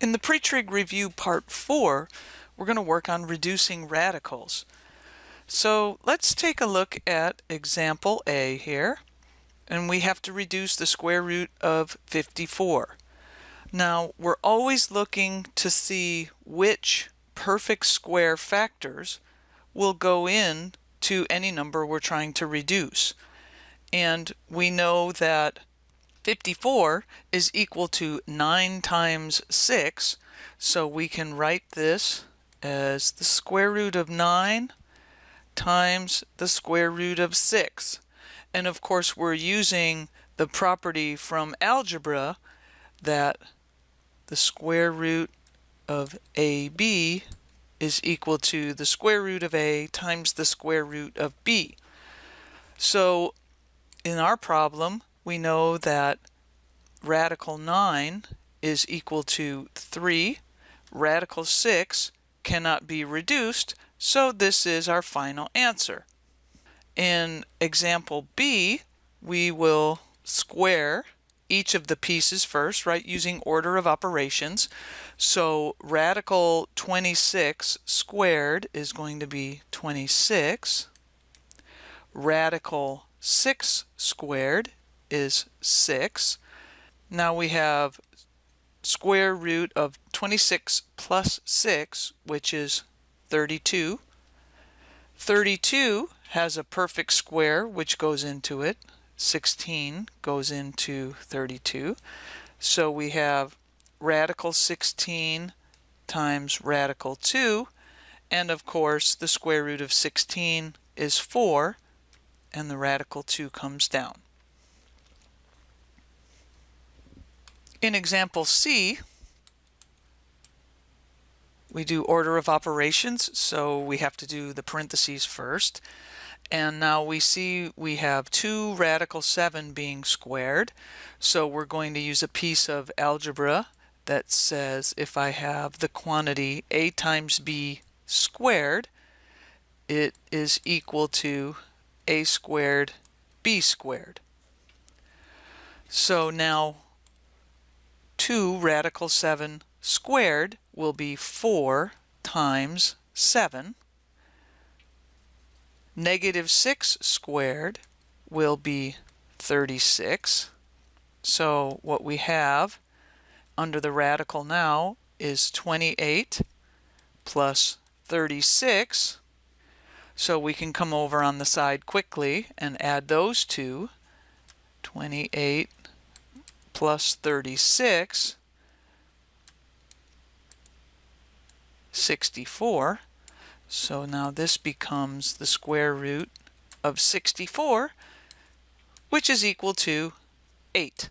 In the PreTrig review part 4, we're going to work on reducing radicals. So let's take a look at example A here, and we have to reduce the square root of 54. Now, we're always looking to see which perfect square factors will go in to any number we're trying to reduce. And we know that 54 is equal to 9 times 6, so we can write this as the square root of 9 times the square root of 6. And of course we're using the property from algebra that the square root of AB is equal to the square root of A times the square root of B. So in our problem, we know that radical 9 is equal to 3. Radical 6 cannot be reduced, so this is our final answer. In example B, we will square each of the pieces first, right, using order of operations. So radical 26 squared is going to be 26. Radical 6 squared is 6. Now we have square root of 26 plus 6, which is 32. 32 has a perfect square, which goes into it. 16 goes into 32. So we have radical 16 times radical 2. And of course, the square root of 16 is 4. And the radical 2 comes down. In example C, we do order of operations, so we have to do the parentheses first. And now we see we have 2 radical 7 being squared. So we're going to use a piece of algebra that says if I have the quantity A times B squared, it is equal to A squared B squared. So now 2 radical 7 squared will be 4 times 7. Negative 6 squared will be 36. So what we have under the radical now is 28 plus 36. So we can come over on the side quickly and add those two. 28 plus 36, 64. So now this becomes the square root of 64, which is equal to 8.